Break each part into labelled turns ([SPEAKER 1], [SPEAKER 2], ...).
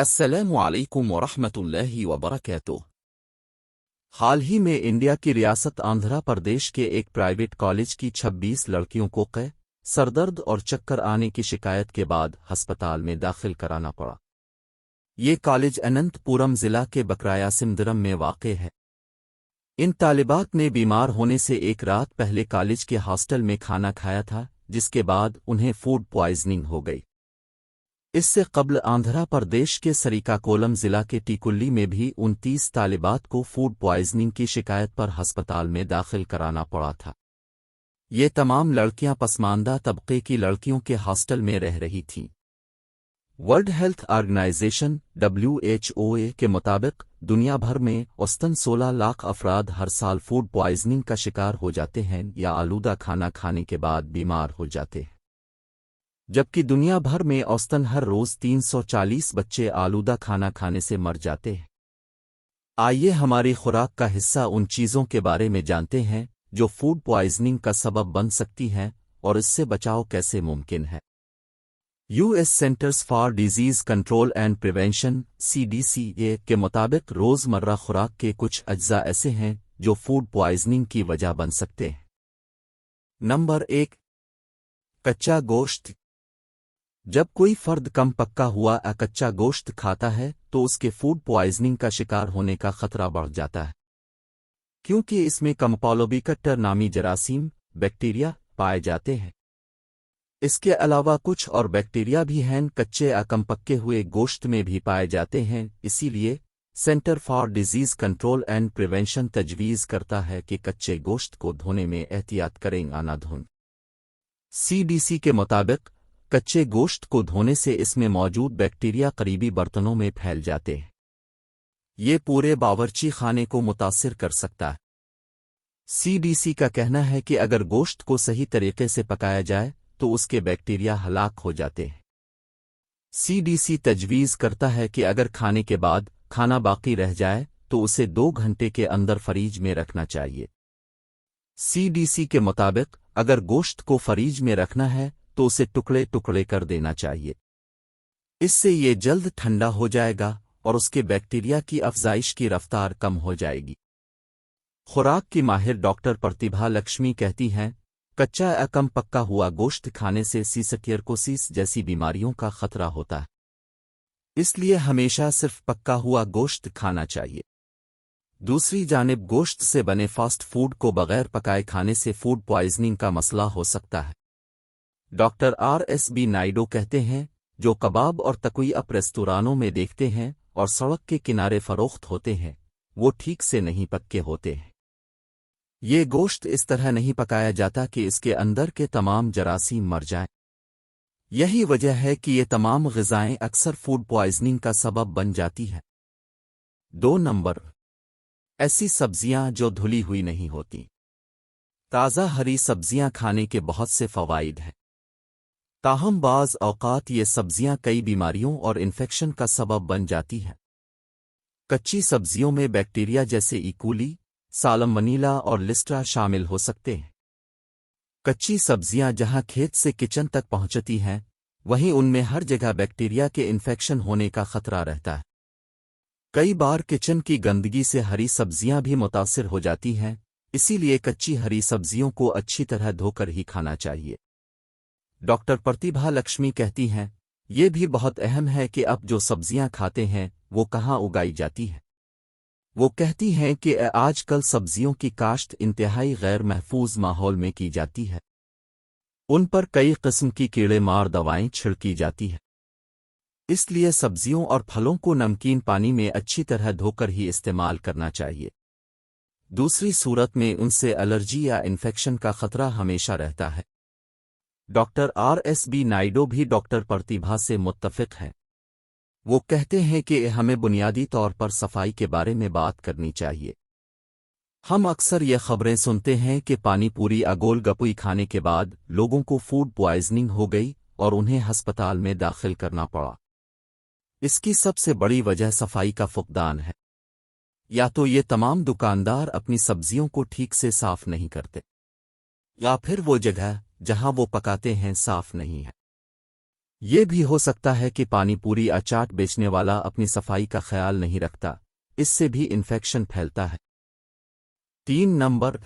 [SPEAKER 1] السلام علیکم ورحمۃ اللہ وبرکاتہ۔ حال ہی میں انڈیا کی ریاست آندھرا پردیش کے ایک پرائیویٹ کالج کی 26 لڑکیوں کو سردرد اور چکر آنے کی شکایت کے بعد ہسپتال میں داخل کرانا پڑا۔ یہ کالج اننت پورم ضلع کے بکرایا-سمدرم میں واقع ہے۔ ان طالبات نے بیمار ہونے سے ایک رات پہلے کالج کے ہاسٹل میں کھانا کھایا تھا، جس کے بعد انہیں فوڈ پوائزننگ ہو گئی۔ اس سے قبل آندھرا پردیش کے سریکاکولم ضلع کے ٹیکلی میں بھی 29 طالبات کو فوڈ پوائزننگ کی شکایت پر ہسپتال میں داخل کرانا پڑا تھا۔ یہ تمام لڑکیاں پسماندہ طبقے کی لڑکیوں کے ہاسٹل میں رہ رہی تھیں۔ ورلڈ ہیلتھ آرگنائزیشن (WHO) کے مطابق دنیا بھر میں اوسطاً 16 لاکھ افراد ہر سال فوڈ پوائزننگ کا شکار ہو جاتے ہیں یا آلودہ کھانا کھانے کے بعد بیمار ہو جاتے ہیں، جبکہ دنیا بھر میں اوسطاً ہر روز 340 بچے آلودہ کھانا کھانے سے مر جاتے ہیں۔ آئیے ہماری خوراک کا حصہ ان چیزوں کے بارے میں جانتے ہیں جو فوڈ پوائزننگ کا سبب بن سکتی ہیں اور اس سے بچاؤ کیسے ممکن ہے۔ US centres for disease control and prevention (CDC) کے مطابق روزمرہ خوراک کے کچھ اجزاء ایسے ہیں جو فوڈ پوائزننگ کی وجہ بن سکتے ہیں۔ نمبر 1، کچا گوشت۔ جب کوئی فرد کم پکا ہوا کچا گوشت کھاتا ہے تو اس کے فوڈ پوائزننگ کا شکار ہونے کا خطرہ بڑھ جاتا ہے، کیونکہ اس میں کمپالوبیکٹر نامی جراثیم بیکٹیریا پائے جاتے ہیں۔ اس کے علاوہ کچھ اور بیکٹیریا بھی ہیں کچے کم پکے ہوئے گوشت میں بھی پائے جاتے ہیں، اسی لیے centre for disease control and prevention تجویز کرتا ہے کہ کچے گوشت کو دھونے میں احتیاط کریں، نہ دھویں۔ CDC کے مطابق کچے گوشت کو دھونے سے اس میں موجود بیکٹیریا قریبی برتنوں میں پھیل جاتے ہیں۔ یہ پورے باورچی خانے کو متاثر کر سکتا ہے۔ CDC کا کہنا ہے کہ اگر گوشت کو صحیح طریقے سے پکایا جائے تو اس کے بیکٹیریا ہلاک ہو جاتے ہیں۔ CDC تجویز کرتا ہے کہ اگر کھانے کے بعد کھانا باقی رہ جائے تو اسے 2 گھنٹے کے اندر فریج میں رکھنا چاہیے۔ CDC کے مطابق اگر گوشت کو فریج میں رکھنا ہے تو اسے ٹکڑے ٹکڑے کر دینا چاہیے۔ اس سے یہ جلد ٹھنڈا ہو جائے گا اور اس کے بیکٹیریا کی افزائش کی رفتار کم ہو جائے گی۔ خوراک کی ماہر ڈاکٹر پرتیبھا لکشمی کہتی ہیں، کچا کم پکا ہوا گوشت کھانے سے سیسٹیئرکوسس جیسی بیماریوں کا خطرہ ہوتا ہے، اس لیے ہمیشہ صرف پکا ہوا گوشت کھانا چاہیے۔ دوسری جانب گوشت سے بنے فاسٹ فوڈ کو بغیر پکائے کھانے سے فوڈ پوائزننگ کا مسئلہ ہو سکتا ہے۔ ڈاکٹر RSB نائیڈو کہتے ہیں، جو کباب اور تکوئی اپ ریستورانوں میں دیکھتے ہیں اور سڑک کے کنارے فروخت ہوتے ہیں، وہ ٹھیک سے نہیں پکے ہوتے ہیں۔ یہ گوشت اس طرح نہیں پکایا جاتا کہ اس کے اندر کے تمام جراثیم مر جائیں۔ یہی وجہ ہے کہ یہ تمام غذائیں اکثر فوڈ پوائزننگ کا سبب بن جاتی ہے۔ 2 نمبر، ایسی سبزیاں جو دھلی ہوئی نہیں ہوتی۔ تازہ ہری سبزیاں کھانے کے بہت سے فوائد ہیں، تاہم بعض اوقات یہ سبزیاں کئی بیماریوں اور انفیکشن کا سبب بن جاتی ہیں۔ کچی سبزیوں میں بیکٹیریا جیسے ایکولی، سالمونیلا اور لسٹرا شامل ہو سکتے ہیں۔ کچی سبزیاں جہاں کھیت سے کچن تک پہنچتی ہیں، وہیں ان میں ہر جگہ بیکٹیریا کے انفیکشن ہونے کا خطرہ رہتا ہے۔ کئی بار کچن کی گندگی سے ہری سبزیاں بھی متاثر ہو جاتی ہیں، اسی لیے کچی ہری سبزیوں کو اچھی طرح دھو کر ہی کھانا چاہیے۔ ڈاکٹر پرتیبھا لکشمی کہتی ہیں، یہ بھی بہت اہم ہے کہ آپ جو سبزیاں کھاتے ہیں وہ کہاں اگائی جاتی ہیں۔ وہ کہتی ہیں کہ آج کل سبزیوں کی کاشت انتہائی غیر محفوظ ماحول میں کی جاتی ہے، ان پر کئی قسم کی کیڑے مار دوائیں چھڑکی جاتی ہیں، اس لیے سبزیوں اور پھلوں کو نمکین پانی میں اچھی طرح دھو کر ہی استعمال کرنا چاہیے۔ دوسری صورت میں ان سے الرجی یا انفیکشن کا خطرہ ہمیشہ رہتا ہے۔ ڈاکٹر RSB نائیڈو بھی ڈاکٹر پرتیبھا سے متفق ہیں۔ وہ کہتے ہیں کہ ہمیں بنیادی طور پر صفائی کے بارے میں بات کرنی چاہیے۔ ہم اکثر یہ خبریں سنتے ہیں کہ پانی پوری گول گپوئی کھانے کے بعد لوگوں کو فوڈ پوائزننگ ہو گئی اور انہیں ہسپتال میں داخل کرنا پڑا۔ اس کی سب سے بڑی وجہ صفائی کا فقدان ہے۔ یا تو یہ تمام دکاندار اپنی سبزیوں کو ٹھیک سے صاف نہیں کرتے، یا پھر وہ جگہ جہاں وہ پکاتے ہیں صاف نہیں ہے۔ یہ بھی ہو سکتا ہے کہ پانی پوری یا چاٹ بیچنے والا اپنی صفائی کا خیال نہیں رکھتا، اس سے بھی انفیکشن پھیلتا ہے۔ 3 نمبر،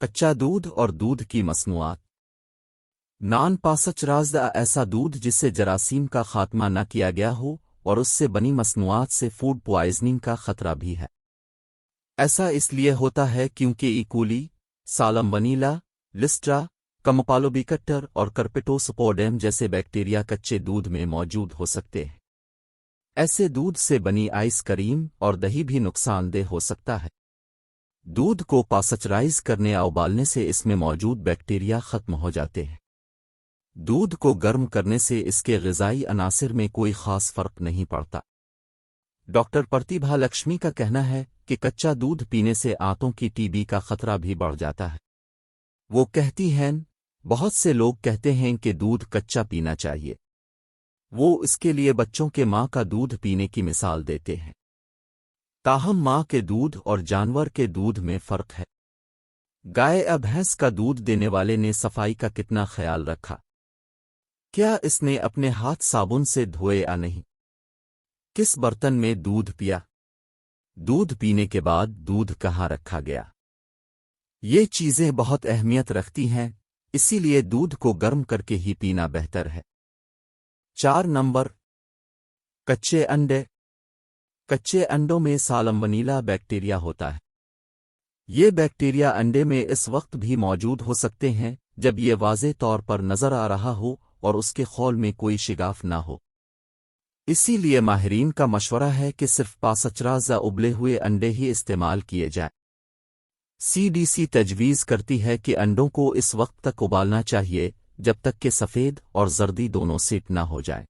[SPEAKER 1] کچا دودھ اور دودھ کی مصنوعات۔ نان پاسچرائزڈ ایسا دودھ جس سے جراثیم کا خاتمہ نہ کیا گیا ہو اور اس سے بنی مصنوعات سے فوڈ پوائزننگ کا خطرہ بھی ہے۔ ایسا اس لیے ہوتا ہے کیونکہ ای کولی، سالمونیلا، لسٹرا، کمپالوبیکٹر اور کرپیٹوسپوڈیم جیسے بیکٹیریا کچے دودھ میں موجود ہو سکتے ہیں۔ ایسے دودھ سے بنی آئس کریم اور دہی بھی نقصان دہ ہو سکتا ہے۔ دودھ کو پاسچرائز کرنے یا ابالنے سے اس میں موجود بیکٹیریا ختم ہو جاتے ہیں۔ دودھ کو گرم کرنے سے اس کے غذائی عناصر میں کوئی خاص فرق نہیں پڑتا۔ ڈاکٹر پرتیبھا لکشمی کا کہنا ہے کہ کچا دودھ پینے سے آنتوں کی ٹی بی کا خطرہ بھی بڑھ جاتا ہے۔ وہ کہتی ہیں، بہت سے لوگ کہتے ہیں کہ دودھ کچا پینا چاہیے۔ وہ اس کے لیے بچوں کے ماں کا دودھ پینے کی مثال دیتے ہیں۔ تاہم ماں کے دودھ اور جانور کے دودھ میں فرق ہے۔ گائے یا بھینس کا دودھ دینے والے نے صفائی کا کتنا خیال رکھا؟ کیا اس نے اپنے ہاتھ صابن سے دھوئے یا نہیں؟ کس برتن میں دودھ پیا؟ دودھ پینے کے بعد دودھ کہاں رکھا گیا؟ یہ چیزیں بہت اہمیت رکھتی ہیں، اسی لیے دودھ کو گرم کر کے ہی پینا بہتر ہے۔ 4 نمبر، کچے انڈے۔ کچے انڈوں میں سالمونیلا بیکٹیریا ہوتا ہے۔ یہ بیکٹیریا انڈے میں اس وقت بھی موجود ہو سکتے ہیں جب یہ واضح طور پر نظر آ رہا ہو اور اس کے خول میں کوئی شگاف نہ ہو۔ اسی لیے ماہرین کا مشورہ ہے کہ صرف پاسچرائزڈ ابلے ہوئے انڈے ہی استعمال کیے جائیں۔ CDC تجویز کرتی ہے کہ انڈوں کو اس وقت تک ابالنا چاہیے جب تک کہ سفید اور زردی دونوں سیٹ نہ ہو جائیں۔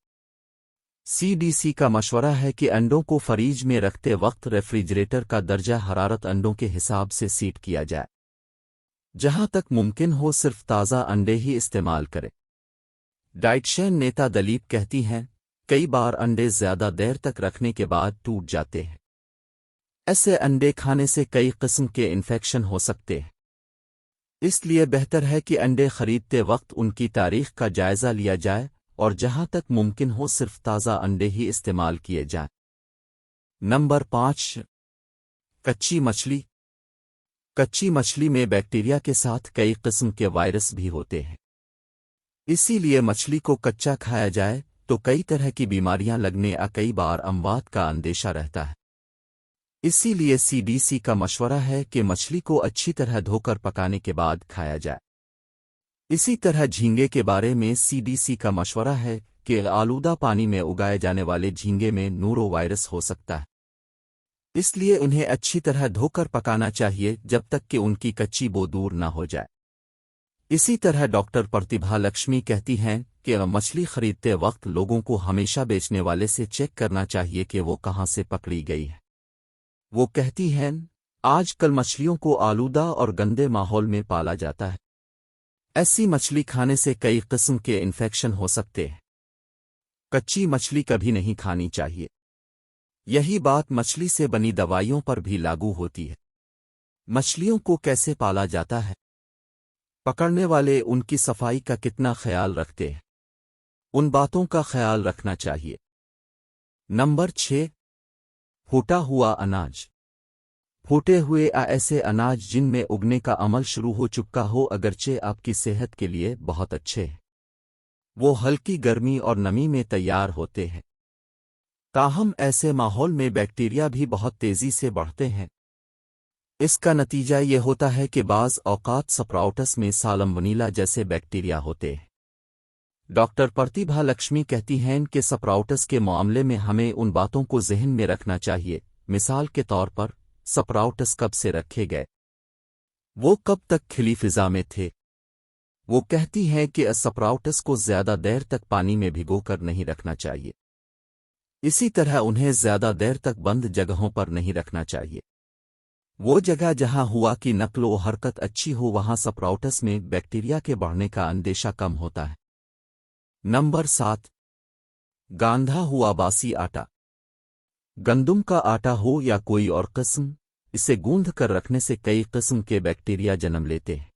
[SPEAKER 1] CDC کا مشورہ ہے کہ انڈوں کو فریج میں رکھتے وقت ریفریجریٹر کا درجہ حرارت انڈوں کے حساب سے سیٹ کیا جائے۔ جہاں تک ممکن ہو صرف تازہ انڈے ہی استعمال کریں۔ ڈائٹشین نیتا دلیپ کہتی ہیں، کئی بار انڈے زیادہ دیر تک رکھنے کے بعد ٹوٹ جاتے ہیں۔ ایسے انڈے کھانے سے کئی قسم کے انفیکشن ہو سکتے ہیں۔ اس لیے بہتر ہے کہ انڈے خریدتے وقت ان کی تاریخ کا جائزہ لیا جائے اور جہاں تک ممکن ہو صرف تازہ انڈے ہی استعمال کیے جائیں۔ نمبر 5، کچی مچھلی۔ کچی مچھلی میں بیکٹیریا کے ساتھ کئی قسم کے وائرس بھی ہوتے ہیں۔ اسی لیے مچھلی کو کچا کھایا جائے تو کئی طرح کی بیماریاں لگنے یا کئی بار اموات کا اندیشہ رہتا ہے۔ اسی لیے CDC کا مشورہ ہے کہ مچھلی کو اچھی طرح دھو کر پکانے کے بعد کھایا جائے۔ اسی طرح جھینگے کے بارے میں CDC کا مشورہ ہے کہ آلودہ پانی میں اگائے جانے والے جھینگے میں نورو وائرس ہو سکتا ہے، اس لیے انہیں اچھی طرح دھو کر پکانا چاہیے جب تک کہ ان کی کچی بو دور نہ ہو جائے۔ اسی طرح ڈاکٹر پرتیبھا لکشمی کہتی ہیں کہ مچھلی خریدتے وقت لوگوں کو ہمیشہ بیچنے والے سے چیک کرنا چاہیے کہ وہ کہاں سے پکڑی گئی ہے۔ وہ کہتی ہیں، آج کل مچھلیوں کو آلودہ اور گندے ماحول میں پالا جاتا ہے۔ ایسی مچھلی کھانے سے کئی قسم کے انفیکشن ہو سکتے ہیں۔ کچی مچھلی کبھی نہیں کھانی چاہیے۔ یہی بات مچھلی سے بنی دوائیوں پر بھی لاگو ہوتی ہے۔ مچھلیوں کو کیسے پالا جاتا ہے؟ پکڑنے والے ان کی صفائی کا کتنا خیال رکھتے ہیں؟ ان باتوں کا خیال رکھنا چاہیے۔ نمبر 6، پھوٹا ہوا اناج۔ پھوٹے ہوئے ایسے اناج جن میں اگنے کا عمل شروع ہو چکا ہو اگرچہ آپ کی صحت کے لیے بہت اچھے ہیں۔ وہ ہلکی گرمی اور نمی میں تیار ہوتے ہیں، تاہم ایسے ماحول میں بیکٹیریا بھی بہت تیزی سے بڑھتے ہیں۔ اس کا نتیجہ یہ ہوتا ہے کہ بعض اوقات سپراؤٹس میں سالمونیلا جیسے بیکٹیریا ہوتے ہیں۔ ڈاکٹر پرتیبھا لکشمی کہتی ہیں کہ سپراؤٹس کے معاملے میں ہمیں ان باتوں کو ذہن میں رکھنا چاہیے، مثال کے طور پر سپراؤٹس کب سے رکھے گئے، وہ کب تک کھلی فضا میں تھے۔ وہ کہتی ہیں کہ سپراؤٹس کو زیادہ دیر تک پانی میں بھگو کر نہیں رکھنا چاہیے، اسی طرح انہیں زیادہ دیر تک بند جگہوں پر نہیں رکھنا چاہیے۔ وہ جگہ جہاں ہوا کی نقل و حرکت اچھی ہو وہاں سپراؤٹس میں بیکٹیریا کے بڑھنے کا اندیشہ کم ہوتا ہے۔ نمبر 7، گاندھا ہوا باسی آٹا۔ گندم کا آٹا ہو یا کوئی اور قسم، اسے گوندھ کر رکھنے سے کئی قسم کے بیکٹیریا جنم لیتے ہیں۔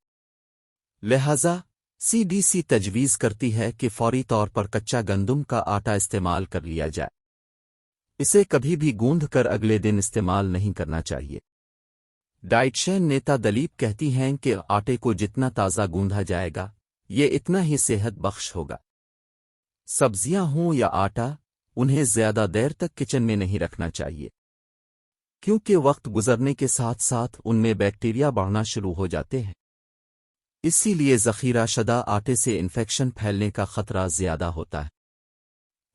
[SPEAKER 1] لہذا CDC تجویز کرتی ہے کہ فوری طور پر کچا گندم کا آٹا استعمال کر لیا جائے۔ اسے کبھی بھی گوندھ کر اگلے دن استعمال نہیں کرنا چاہیے۔ ڈائٹشین نیتا دلیپ کہتی ہیں کہ آٹے کو جتنا تازہ گوندھا جائے گا، یہ اتنا ہی صحت بخش ہوگا۔ سبزیاں ہوں یا آٹا، انہیں زیادہ دیر تک کچن میں نہیں رکھنا چاہیے، کیونکہ وقت گزرنے کے ساتھ ساتھ ان میں بیکٹیریا بڑھنا شروع ہو جاتے ہیں۔ اسی لیے ذخیرہ شدہ آٹے سے انفیکشن پھیلنے کا خطرہ زیادہ ہوتا ہے۔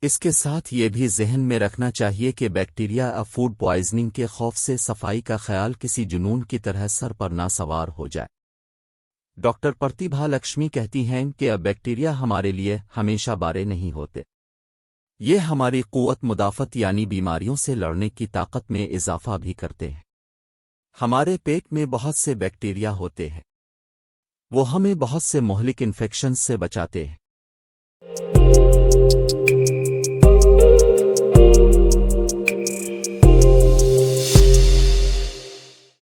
[SPEAKER 1] اس کے ساتھ یہ بھی ذہن میں رکھنا چاہیے کہ بیکٹیریا یا فوڈ پوائزننگ کے خوف سے صفائی کا خیال کسی جنون کی طرح سر پر نہ سوار ہو جائے۔ ڈاکٹر پرتیبھا لکشمی کہتی ہیں کہ اب بیکٹیریا ہمارے لیے ہمیشہ بارے نہیں ہوتے، یہ ہماری قوت مدافعت یعنی بیماریوں سے لڑنے کی طاقت میں اضافہ بھی کرتے ہیں۔ ہمارے پیٹ میں بہت سے بیکٹیریا ہوتے ہیں، وہ ہمیں بہت سے مہلک انفیکشنز سے بچاتے ہیں۔